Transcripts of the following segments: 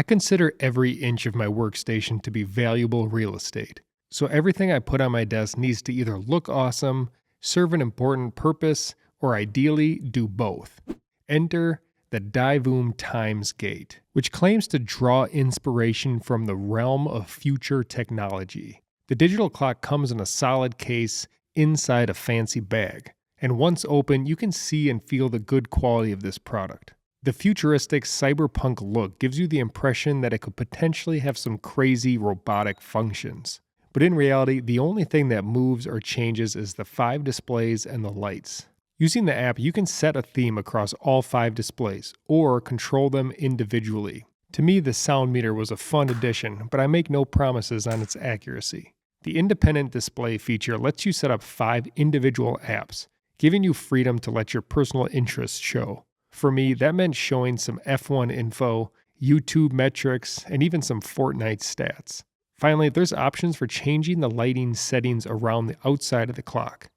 I consider every inch of my workstation to be valuable real estate. So everything I put on my desk needs to either look awesome, serve an important purpose, or ideally do both. Enter the Daom Times Gate, which claims to draw inspiration from the realm of future technology. The digital clock comes in a solid case inside a fancy bag, and once open, you can see and feel the good quality of this product. The futuristic cyberpunk look gives you the impression that it could potentially have some crazy robotic functions. But in reality, the only thing that moves or changes is the 5 displays and the lights. Using the app, you can set a theme across all 5 displays, or control them individually. To me, the sound meter was a fun addition, but I make no promises on its accuracy. The independent display feature lets you set up 5 individual apps, giving you freedom to let your personal interests show. For me, that meant showing some F1 info, YouTube metrics, and even some Fortnite stats. Finally, there's options for changing the lighting settings around the outside of the clock.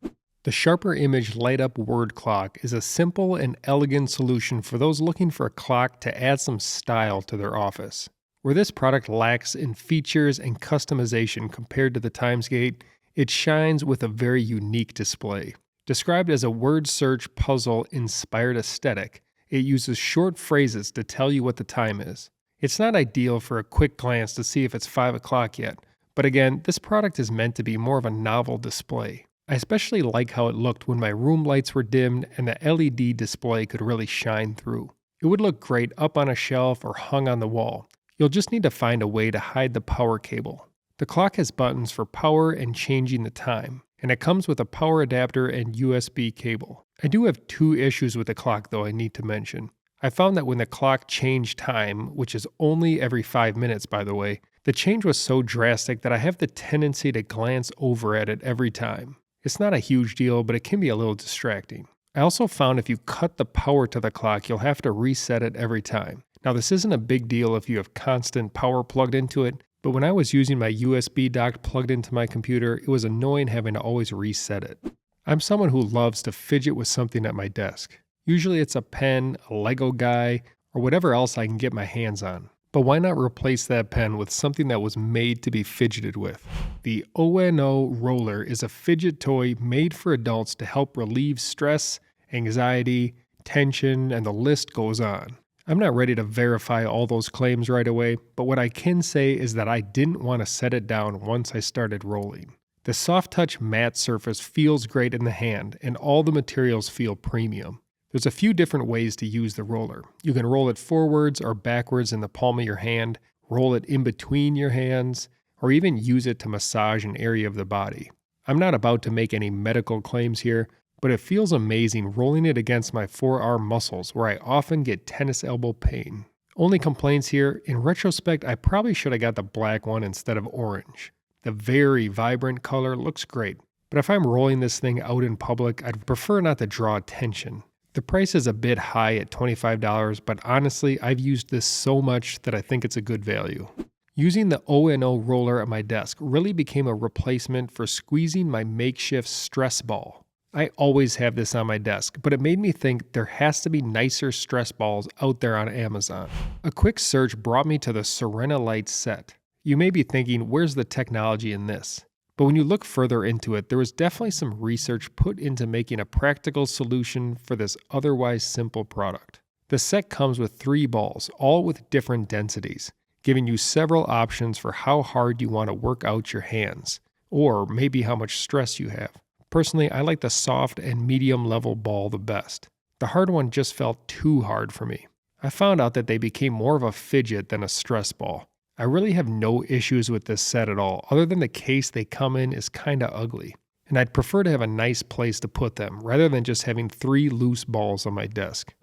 The Sharper Image Light Up Word Clock is a simple and elegant solution for those looking for a clock to add some style to their office. Where this product lacks in features and customization compared to the Times Gate, it shines with a very unique display. Described as a word search puzzle-inspired aesthetic, it uses short phrases to tell you what the time is. It's not ideal for a quick glance to see if it's 5 o'clock yet, but again, this product is meant to be more of a novel display. I especially like how it looked when my room lights were dimmed and the LED display could really shine through. It would look great up on a shelf or hung on the wall. You'll just need to find a way to hide the power cable. The clock has buttons for power and changing the time, and it comes with a power adapter and USB cable. I do have 2 issues with the clock though I need to mention. I found that when the clock changed time, which is only every 5 minutes by the way, the change was so drastic that I have the tendency to glance over at it every time. It's not a huge deal, but it can be a little distracting. I also found if you cut the power to the clock, you'll have to reset it every time. Now this isn't a big deal if you have constant power plugged into it, but when I was using my USB dock plugged into my computer, it was annoying having to always reset it. I'm someone who loves to fidget with something at my desk. Usually it's a pen, a Lego guy, or whatever else I can get my hands on. But why not replace that pen with something that was made to be fidgeted with? The ONO Roller is a fidget toy made for adults to help relieve stress, anxiety, tension, and the list goes on. I'm not ready to verify all those claims right away, but what I can say is that I didn't want to set it down once I started rolling. The soft touch matte surface feels great in the hand, and all the materials feel premium. There's a few different ways to use the roller. You can roll it forwards or backwards in the palm of your hand, roll it in between your hands, or even use it to massage an area of the body. I'm not about to make any medical claims here, but it feels amazing rolling it against my forearm muscles where I often get tennis elbow pain. Only complaints here, in retrospect I probably should have got the black one instead of orange. The very vibrant color looks great, but if I'm rolling this thing out in public, I'd prefer not to draw attention. The price is a bit high at $25, but honestly, I've used this so much that I think it's a good value. Using the ONO roller at my desk really became a replacement for squeezing my makeshift stress ball. I always have this on my desk, but it made me think there has to be nicer stress balls out there on Amazon. A quick search brought me to the Serena Light set. You may be thinking, where's the technology in this? But when you look further into it, there was definitely some research put into making a practical solution for this otherwise simple product. The set comes with 3 balls, all with different densities, giving you several options for how hard you want to work out your hands, or maybe how much stress you have. Personally, I like the soft and medium level ball the best. The hard one just felt too hard for me. I found out that they became more of a fidget than a stress ball. I really have no issues with this set at all, other than the case they come in is kinda ugly. And I'd prefer to have a nice place to put them, rather than just having 3 loose balls on my desk.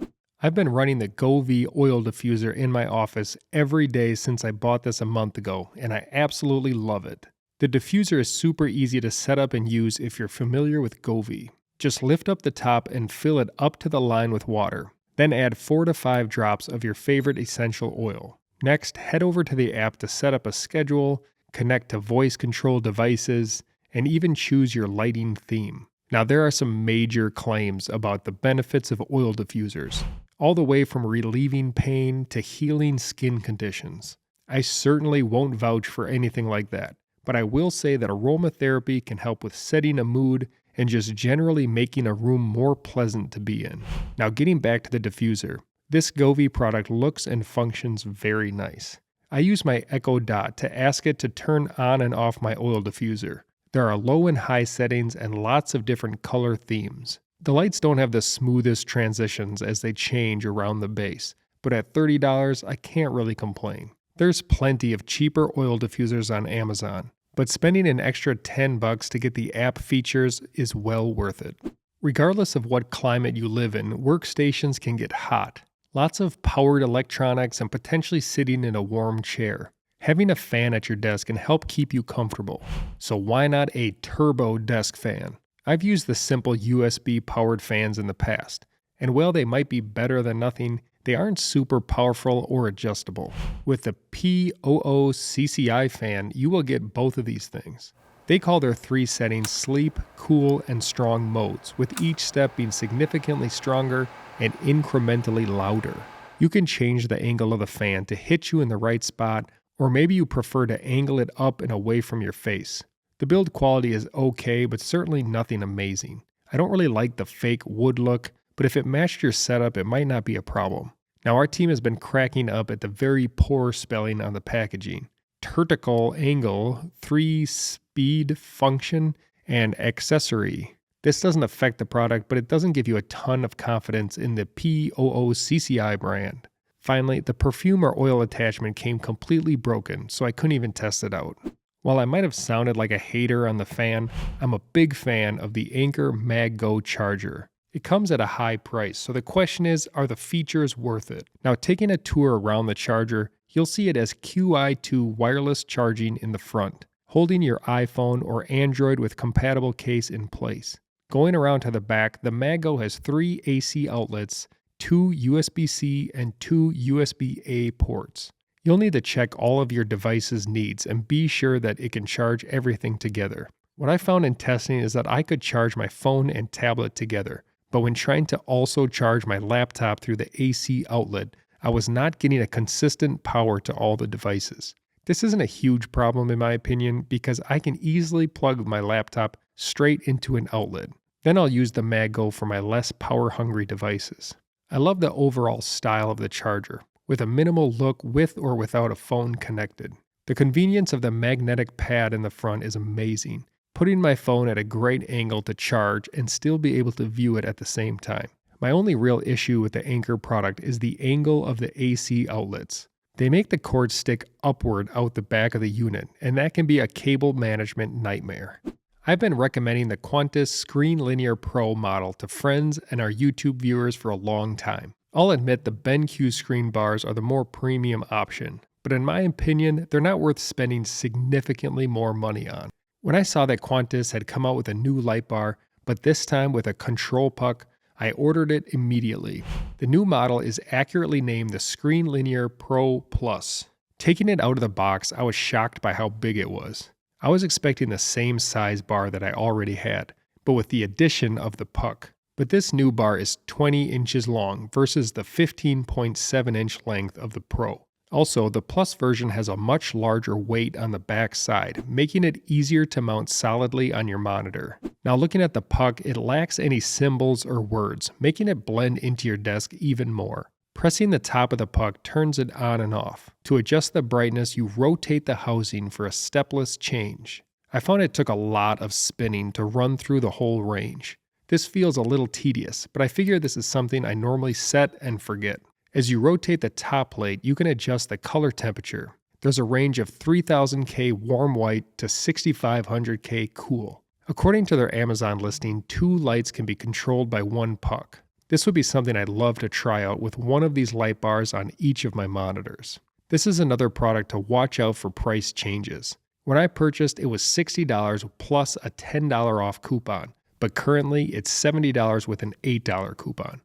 I've been running the Govee oil diffuser in my office every day since I bought this a month ago, and I absolutely love it. The diffuser is super easy to set up and use if you're familiar with Govee. Just lift up the top and fill it up to the line with water. Then add 4 to 5 drops of your favorite essential oil. Next, head over to the app to set up a schedule, connect to voice control devices, and even choose your lighting theme. Now there are some major claims about the benefits of oil diffusers. all the way from relieving pain to healing skin conditions. I certainly won't vouch for anything like that, but I will say that aromatherapy can help with setting a mood and just generally making a room more pleasant to be in. Now getting back to the diffuser, this Govee product looks and functions very nice. I use my Echo Dot to ask it to turn on and off my oil diffuser. There are low and high settings and lots of different color themes. The lights don't have the smoothest transitions as they change around the base, but at $30 I can't really complain. There's plenty of cheaper oil diffusers on Amazon, but spending an extra $10 to get the app features is well worth it. Regardless of what climate you live in, workstations can get hot. Lots of powered electronics and potentially sitting in a warm chair. Having a fan at your desk can help keep you comfortable, so why not a turbo desk fan? I've used the simple USB powered fans in the past, and while they might be better than nothing, they aren't super powerful or adjustable. With the POOCCI fan, you will get both of these things. They call their 3 settings sleep, cool, and strong modes, with each step being significantly stronger and incrementally louder. You can change the angle of the fan to hit you in the right spot, or maybe you prefer to angle it up and away from your face. The build quality is okay, but certainly nothing amazing. I don't really like the fake wood look, but if it matched your setup, it might not be a problem. Now our team has been cracking up at the very poor spelling on the packaging. Vertical angle, 3 speed function, and accessory. This doesn't affect the product, but it doesn't give you a ton of confidence in the POOCCI brand. Finally, the perfume or oil attachment came completely broken, so I couldn't even test it out. While I might have sounded like a hater on the fan, I'm a big fan of the Anker Mago charger. It comes at a high price, so the question is, are the features worth it? Now, taking a tour around the charger, you'll see it as QI2 wireless charging in the front, holding your iPhone or Android with compatible case in place. Going around to the back, the Mago has 3 AC outlets, 2 USB-C and 2 USB-A ports. You'll need to check all of your device's needs and be sure that it can charge everything together. What I found in testing is that I could charge my phone and tablet together, but when trying to also charge my laptop through the AC outlet, I was not getting a consistent power to all the devices. This isn't a huge problem in my opinion because I can easily plug my laptop straight into an outlet. Then I'll use the Mago for my less power-hungry devices. I love the overall style of the charger, with a minimal look with or without a phone connected. The convenience of the magnetic pad in the front is amazing, putting my phone at a great angle to charge and still be able to view it at the same time. My only real issue with the Anker product is the angle of the AC outlets. They make the cord stick upward out the back of the unit, and that can be a cable management nightmare. I've been recommending the Quantis Screen Linear Pro model to friends and our YouTube viewers for a long time. I'll admit the BenQ screen bars are the more premium option, but in my opinion, they're not worth spending significantly more money on. When I saw that Quantis had come out with a new light bar, but this time with a control puck, I ordered it immediately. The new model is accurately named the Screen Linear Pro Plus. Taking it out of the box, I was shocked by how big it was. I was expecting the same size bar that I already had, but with the addition of the puck. But this new bar is 20 inches long versus the 15.7 inch length of the Pro. Also, the Plus version has a much larger weight on the back side, making it easier to mount solidly on your monitor. Now looking at the puck, it lacks any symbols or words, making it blend into your desk even more. Pressing the top of the puck turns it on and off. To adjust the brightness, you rotate the housing for a stepless change. I found it took a lot of spinning to run through the whole range. This feels a little tedious, but I figure this is something I normally set and forget. As you rotate the top plate, you can adjust the color temperature. There's a range of 3000K warm white to 6500K cool. According to their Amazon listing, 2 lights can be controlled by 1 puck. This would be something I'd love to try out with one of these light bars on each of my monitors. This is another product to watch out for price changes. When I purchased, it was $60 plus a $10 off coupon, but currently it's $70 with an $8 coupon.